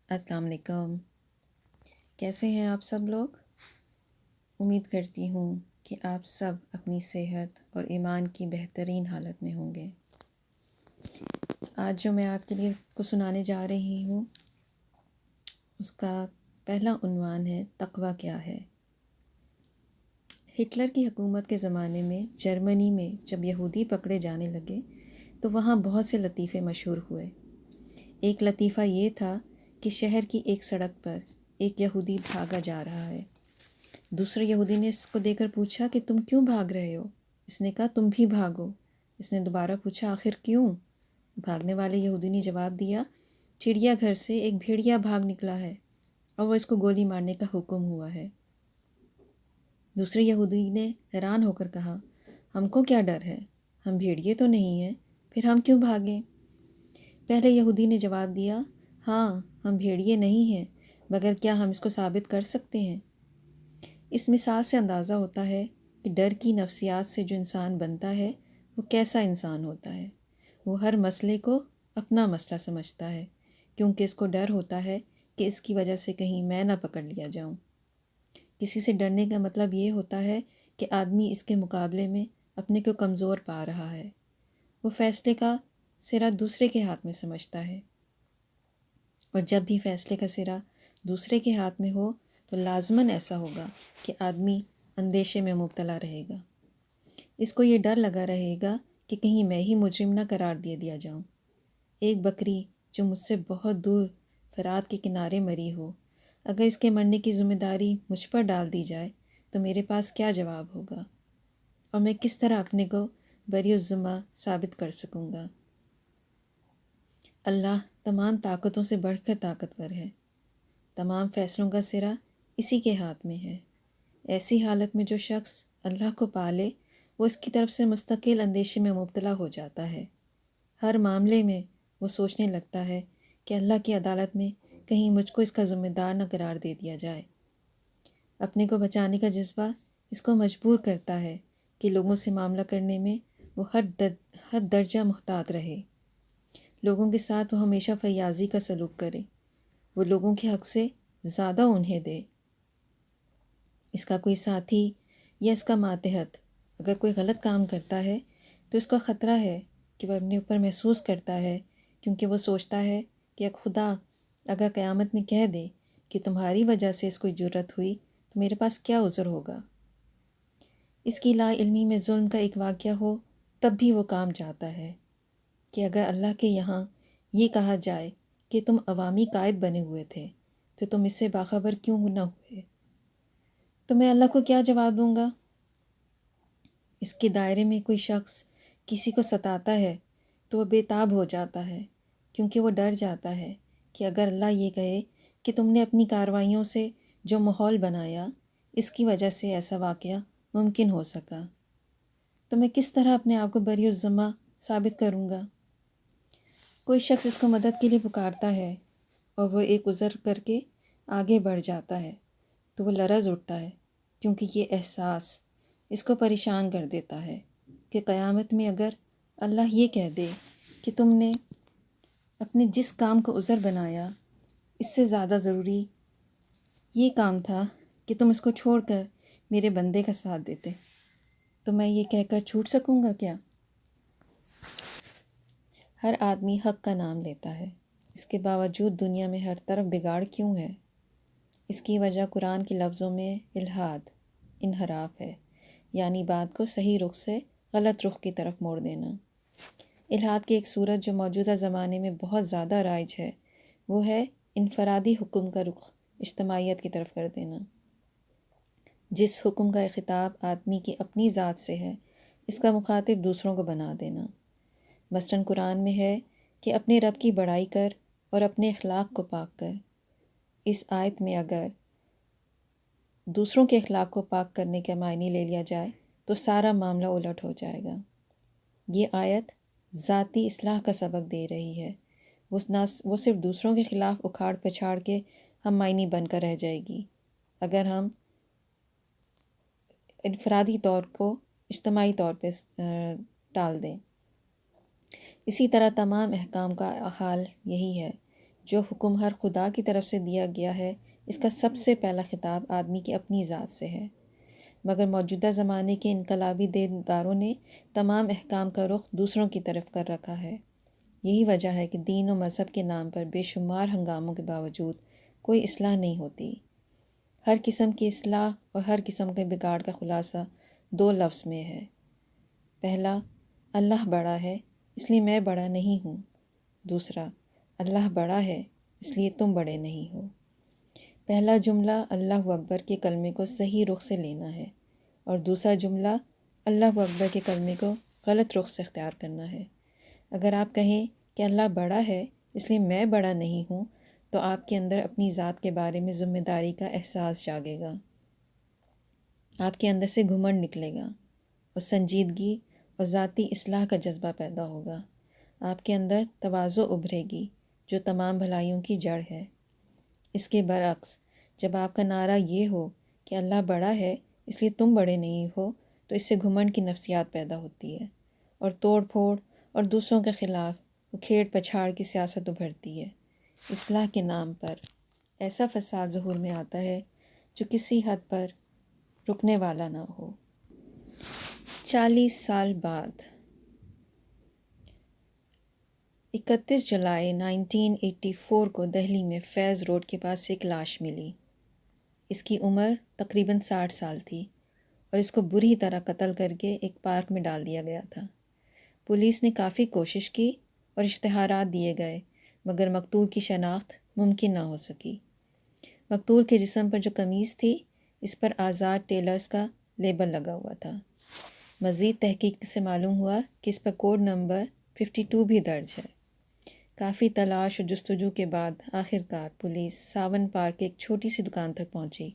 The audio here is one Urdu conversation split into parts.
السلام علیکم۔ کیسے ہیں آپ سب لوگ؟ امید کرتی ہوں کہ آپ سب اپنی صحت اور ایمان کی بہترین حالت میں ہوں گے۔ آج جو میں آپ کے لیے کو سنانے جا رہی ہوں اس کا پہلا عنوان ہے تقوی کیا ہے۔ ہٹلر کی حکومت کے زمانے میں جرمنی میں جب یہودی پکڑے جانے لگے تو وہاں بہت سے لطیفے مشہور ہوئے۔ ایک لطیفہ یہ تھا کہ شہر کی ایک سڑک پر ایک یہودی بھاگا جا رہا ہے۔ دوسرے یہودی نے اس کو دیکھ کر پوچھا کہ تم کیوں بھاگ رہے ہو؟ اس نے کہا تم بھی بھاگو۔ اس نے دوبارہ پوچھا آخر کیوں؟ بھاگنے والے یہودی نے جواب دیا چڑیا گھر سے ایک بھیڑیا بھاگ نکلا ہے اور وہ اس کو گولی مارنے کا حکم ہوا ہے۔ دوسرے یہودی نے حیران ہو کر کہا ہم کو کیا ڈر ہے؟ ہم بھیڑیے تو نہیں ہیں، پھر ہم کیوں بھاگیں؟ پہلے یہودی نے جواب دیا ہاں ہم بھیڑیے نہیں ہیں، مگر کیا ہم اس کو ثابت کر سکتے ہیں؟ اس مثال سے اندازہ ہوتا ہے کہ ڈر کی نفسیات سے جو انسان بنتا ہے وہ کیسا انسان ہوتا ہے۔ وہ ہر مسئلے کو اپنا مسئلہ سمجھتا ہے کیونکہ اس کو ڈر ہوتا ہے کہ اس کی وجہ سے کہیں میں نہ پکڑ لیا جاؤں۔ کسی سے ڈرنے کا مطلب یہ ہوتا ہے کہ آدمی اس کے مقابلے میں اپنے کو کمزور پا رہا ہے۔ وہ فیصلے کا سرا دوسرے کے ہاتھ میں سمجھتا ہے، اور جب بھی فیصلے کا سرا دوسرے کے ہاتھ میں ہو تو لازماً ایسا ہوگا کہ آدمی اندیشے میں مبتلا رہے گا۔ اس کو یہ ڈر لگا رہے گا کہ کہیں میں ہی مجرم نہ قرار دیا جاؤں۔ ایک بکری جو مجھ سے بہت دور فرات کے کنارے مری ہو، اگر اس کے مرنے کی ذمہ داری مجھ پر ڈال دی جائے تو میرے پاس کیا جواب ہوگا، اور میں کس طرح اپنے کو بری الذمہ ثابت کر سکوں گا؟ اللہ تمام طاقتوں سے بڑھ کر طاقتور ہے۔ تمام فیصلوں کا سرا اسی کے ہاتھ میں ہے۔ ایسی حالت میں جو شخص اللہ کو پالے وہ اس کی طرف سے مستقل اندیشے میں مبتلا ہو جاتا ہے۔ ہر معاملے میں وہ سوچنے لگتا ہے کہ اللہ کی عدالت میں کہیں مجھ کو اس کا ذمہ دار نہ قرار دے دیا جائے۔ اپنے کو بچانے کا جذبہ اس کو مجبور کرتا ہے کہ لوگوں سے معاملہ کرنے میں وہ حد درجہ محتاط رہے۔ لوگوں کے ساتھ وہ ہمیشہ فیاضی کا سلوک کرے، وہ لوگوں کے حق سے زیادہ انہیں دے۔ اس کا کوئی ساتھی یا اس کا ماتحت اگر کوئی غلط کام کرتا ہے تو اس کا خطرہ ہے کہ وہ اپنے اوپر محسوس کرتا ہے، کیونکہ وہ سوچتا ہے کہ خدا اگر قیامت میں کہہ دے کہ تمہاری وجہ سے اس کو جرأت ہوئی تو میرے پاس کیا عذر ہوگا۔ اس کی لا علمی میں ظلم کا ایک واقعہ ہو تب بھی وہ کام چاہتا ہے کہ اگر اللہ کے یہاں یہ کہا جائے کہ تم عوامی قائد بنے ہوئے تھے تو تم اس سے باخبر کیوں نہ ہوئے، تو میں اللہ کو کیا جواب دوں گا؟ اس کے دائرے میں کوئی شخص کسی کو ستاتا ہے تو وہ بے تاب ہو جاتا ہے، کیونکہ وہ ڈر جاتا ہے کہ اگر اللہ یہ کہے کہ تم نے اپنی کارروائیوں سے جو ماحول بنایا اس کی وجہ سے ایسا واقعہ ممکن ہو سکا، تو میں کس طرح اپنے آپ کو بری الذمہ ثابت کروں گا؟ کوئی شخص اس کو مدد کے لیے پکارتا ہے اور وہ ایک عذر کر کے آگے بڑھ جاتا ہے تو وہ لرز اٹھتا ہے، کیونکہ یہ احساس اس کو پریشان کر دیتا ہے کہ قیامت میں اگر اللہ یہ کہہ دے کہ تم نے اپنے جس کام کو عذر بنایا اس سے زیادہ ضروری یہ کام تھا کہ تم اس کو چھوڑ کر میرے بندے کا ساتھ دیتے، تو میں یہ کہہ کر چھوٹ سکوں گا کیا؟ ہر آدمی حق کا نام لیتا ہے، اس کے باوجود دنیا میں ہر طرف بگاڑ کیوں ہے؟ اس کی وجہ قرآن کے لفظوں میں الحاد، انحراف ہے، یعنی بات کو صحیح رخ سے غلط رخ کی طرف موڑ دینا۔ الحاد کی ایک صورت جو موجودہ زمانے میں بہت زیادہ رائج ہے وہ ہے انفرادی حکم کا رخ اجتماعیت کی طرف کر دینا۔ جس حکم کا خطاب آدمی کی اپنی ذات سے ہے اس کا مخاطب دوسروں کو بنا دینا۔ مثلاً قرآن میں ہے کہ اپنے رب کی بڑائی کر اور اپنے اخلاق کو پاک کر۔ اس آیت میں اگر دوسروں کے اخلاق کو پاک کرنے کا معنی لے لیا جائے تو سارا معاملہ الٹ ہو جائے گا۔ یہ آیت ذاتی اصلاح کا سبق دے رہی ہے، وہ صرف دوسروں کے خلاف اکھاڑ پچھاڑ کے ہم معنی بن کر رہ جائے گی اگر ہم انفرادی طور کو اجتماعی طور پہ ٹال دیں۔ اسی طرح تمام احکام کا حال یہی ہے جو حکم ہر خدا کی طرف سے دیا گیا ہے، اس کا سب سے پہلا خطاب آدمی کی اپنی ذات سے ہے۔ مگر موجودہ زمانے کے انقلابی دینداروں نے تمام احکام کا رخ دوسروں کی طرف کر رکھا ہے۔ یہی وجہ ہے کہ دین و مذہب کے نام پر بے شمار ہنگاموں کے باوجود کوئی اصلاح نہیں ہوتی۔ ہر قسم کی اصلاح اور ہر قسم کے بگاڑ کا خلاصہ دو لفظ میں ہے۔ پہلا، اللہ بڑا ہے اس لیے میں بڑا نہیں ہوں۔ دوسرا، اللہ بڑا ہے اس لیے تم بڑے نہیں ہو۔ پہلا جملہ اللہ اکبر کے کلمے کو صحیح رخ سے لینا ہے، اور دوسرا جملہ اللہ اکبر کے کلمے کو غلط رخ سے اختیار کرنا ہے۔ اگر آپ کہیں کہ اللہ بڑا ہے اس لیے میں بڑا نہیں ہوں، تو آپ کے اندر اپنی ذات کے بارے میں ذمہ داری کا احساس جاگے گا۔ آپ کے اندر سے گھمنڈ نکلے گا اور سنجیدگی اور ذاتی اصلاح کا جذبہ پیدا ہوگا۔ آپ کے اندر تواضع ابھرے گی جو تمام بھلائیوں کی جڑ ہے۔ اس کے برعکس جب آپ کا نعرہ یہ ہو کہ اللہ بڑا ہے اس لیے تم بڑے نہیں ہو، تو اس سے گھمنڈ کی نفسیات پیدا ہوتی ہے اور توڑ پھوڑ اور دوسروں کے خلاف کھیڑ پچھاڑ کی سیاست ابھرتی ہے۔ اصلاح کے نام پر ایسا فساد ظہور میں آتا ہے جو کسی حد پر رکنے والا نہ ہو۔ 40 سال بعد 31 جولائی 1984 کو دہلی میں فیض روڈ کے پاس ایک لاش ملی۔ اس کی عمر تقریباً 60 سال تھی اور اس کو بری طرح قتل کر کے ایک پارک میں ڈال دیا گیا تھا۔ پولیس نے کافی کوشش کی اور اشتہارات دیے گئے، مگر مقتول کی شناخت ممکن نہ ہو سکی۔ مقتول کے جسم پر جو قمیض تھی اس پر آزاد ٹیلرز کا لیبل لگا ہوا تھا۔ مزید تحقیق سے معلوم ہوا کہ اس پر کوڈ نمبر 52 بھی درج ہے۔ کافی تلاش اور جستجو کے بعد آخرکار پولیس ساون پارک کی ایک چھوٹی سی دکان تک پہنچی۔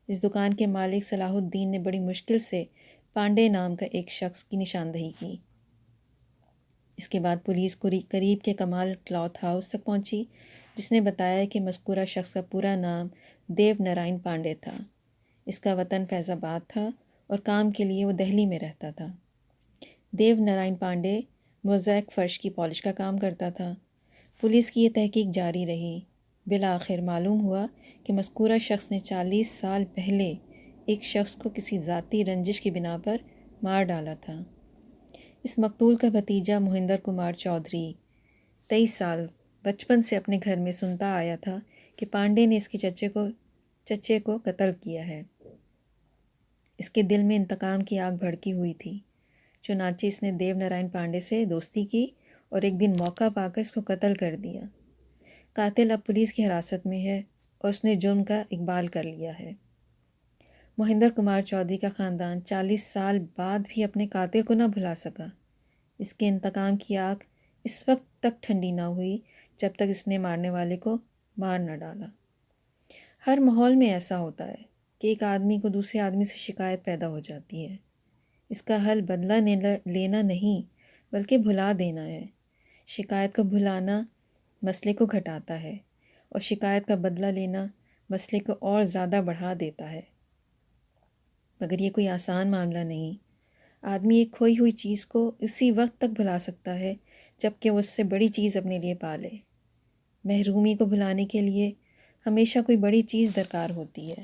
اس دکان کے مالک صلاح الدین نے بڑی مشکل سے پانڈے نام کا ایک شخص کی نشاندہی کی۔ اس کے بعد پولیس قریب کے کمال کلاتھ ہاؤس تک پہنچی، جس نے بتایا کہ مذکورہ شخص کا پورا نام دیو نارائن پانڈے تھا۔ اس کا وطن فیض آباد تھا اور کام کے لیے وہ دہلی میں رہتا تھا۔ دیو نارائن پانڈے موزیک فرش کی پالش کا کام کرتا تھا۔ پولیس کی یہ تحقیق جاری رہی۔ بالآخر معلوم ہوا کہ مذکورہ شخص نے 40 سال پہلے ایک شخص کو کسی ذاتی رنجش کی بنا پر مار ڈالا تھا۔ اس مقتول کا بھتیجا مہندر کمار چودھری 23 سال بچپن سے اپنے گھر میں سنتا آیا تھا کہ پانڈے نے اس کے چچے کو قتل کیا ہے۔ اس کے دل میں انتقام کی آگ بھڑکی ہوئی تھی، چنانچہ اس نے دیو نارائن پانڈے سے دوستی کی اور ایک دن موقع پا کر اس کو قتل کر دیا۔ قاتل اب پولیس کی حراست میں ہے اور اس نے جرم کا اقبال کر لیا ہے۔ مہندر کمار چودھری کا خاندان 40 سال بعد بھی اپنے قاتل کو نہ بھلا سکا۔ اس کے انتقام کی آگ اس وقت تک ٹھنڈی نہ ہوئی جب تک اس نے مارنے والے کو مار نہ ڈالا۔ ہر ماحول میں ایسا ہوتا ہے کہ ایک آدمی کو دوسرے آدمی سے شکایت پیدا ہو جاتی ہے۔ اس کا حل بدلہ لینا نہیں بلکہ بھلا دینا ہے۔ شکایت کو بھلانا مسئلے کو گھٹاتا ہے اور شکایت کا بدلہ لینا مسئلے کو اور زیادہ بڑھا دیتا ہے۔ مگر یہ کوئی آسان معاملہ نہیں۔ آدمی ایک کھوئی ہوئی چیز کو اسی وقت تک بھلا سکتا ہے جب کہ وہ اس سے بڑی چیز اپنے لیے پا لے۔ محرومی کو بھلانے کے لیے ہمیشہ کوئی بڑی چیز درکار ہوتی ہے۔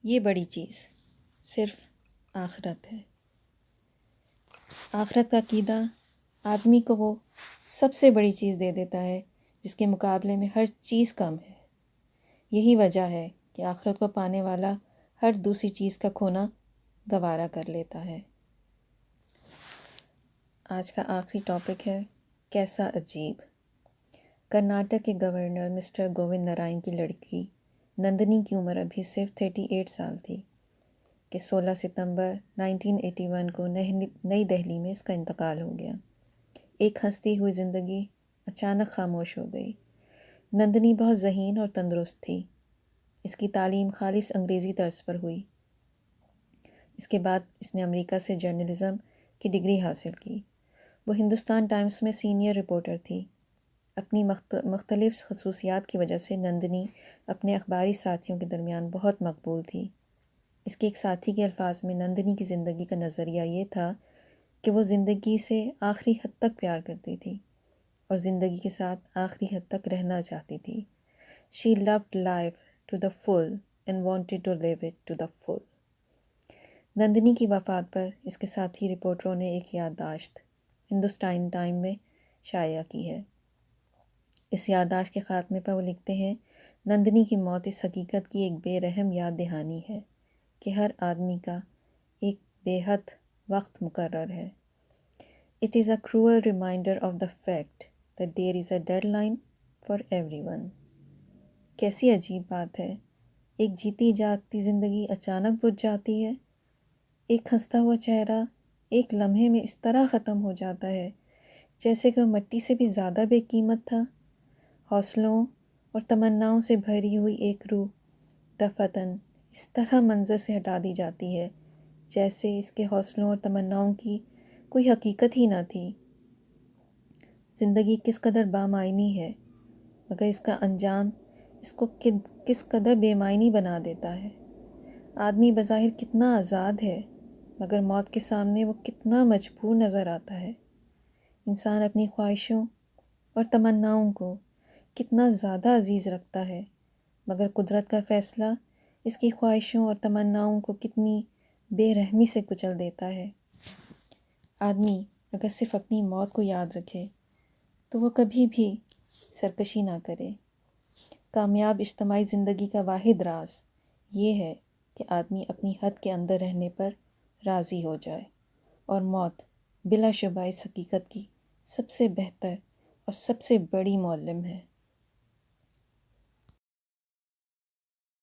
یہ بڑی چیز صرف آخرت ہے۔ آخرت کا عقیدہ آدمی کو وہ سب سے بڑی چیز دے دیتا ہے جس کے مقابلے میں ہر چیز کم ہے۔ یہی وجہ ہے کہ آخرت کو پانے والا ہر دوسری چیز کا کھونا گوارا کر لیتا ہے۔ آج کا آخری ٹاپک ہے کیسا عجیب۔ کرناٹک کے گورنر مسٹر گووند نارائن کی لڑکی نندنی کی عمر ابھی صرف 38 سال تھی کہ 16 ستمبر 1981 کو نئی دہلی میں اس کا انتقال ہو گیا۔ ایک ہنستی ہوئی زندگی اچانک خاموش ہو گئی۔ نندنی بہت ذہین اور تندرست تھی۔ اس کی تعلیم خالص انگریزی طرز پر ہوئی۔ اس کے بعد اس نے امریکہ سے جرنلزم کی ڈگری حاصل کی۔ وہ ہندوستان ٹائمز میں سینئر رپورٹر تھی۔ اپنی مختلف خصوصیات کی وجہ سے نندنی اپنے اخباری ساتھیوں کے درمیان بہت مقبول تھی۔ اس کے ایک ساتھی کے الفاظ میں نندنی کی زندگی کا نظریہ یہ تھا کہ وہ زندگی سے آخری حد تک پیار کرتی تھی اور زندگی کے ساتھ آخری حد تک رہنا چاہتی تھی۔ She loved life to the full and wanted to live it to the full۔ Nandini کی وفات پر اس کے ساتھی رپورٹروں نے ایک یادداشت ہندوستان ٹائم میں شائع کی ہے۔ اس یادداشت کے خاتمے پر وہ لکھتے ہیں، نندنی کی موت اس حقیقت کی ایک بے رحم یاد دہانی ہے کہ ہر آدمی کا ایک بے حد وقت مقرر ہے۔ It is a cruel reminder of the fact that there is a deadline for everyone۔ کیسی عجیب بات ہے، ایک جیتی جاگتی زندگی اچانک بجھ جاتی ہے۔ ایک ہنستا ہوا چہرہ ایک لمحے میں اس طرح ختم ہو جاتا ہے جیسے کہ وہ مٹی سے بھی زیادہ بے قیمت تھا۔ حوصلوں اور تمناؤں سے بھری ہوئی ایک روح دفعتاً اس طرح منظر سے ہٹا دی جاتی ہے جیسے اس کے حوصلوں اور تمناؤں کی کوئی حقیقت ہی نہ تھی۔ زندگی کس قدر بامعنی ہے، مگر اس کا انجام اس کو کس قدر بے معنی بنا دیتا ہے۔ آدمی بظاہر کتنا آزاد ہے، مگر موت کے سامنے وہ کتنا مجبور نظر آتا ہے۔ انسان اپنی خواہشوں اور تمناؤں کو کتنا زیادہ عزیز رکھتا ہے، مگر قدرت کا فیصلہ اس کی خواہشوں اور تمناؤں کو کتنی بے رحمی سے کچل دیتا ہے۔ آدمی اگر صرف اپنی موت کو یاد رکھے تو وہ کبھی بھی سرکشی نہ کرے۔ کامیاب اجتماعی زندگی کا واحد راز یہ ہے کہ آدمی اپنی حد کے اندر رہنے پر راضی ہو جائے، اور موت بلا شبہ اس حقیقت کی سب سے بہتر اور سب سے بڑی معلم ہے۔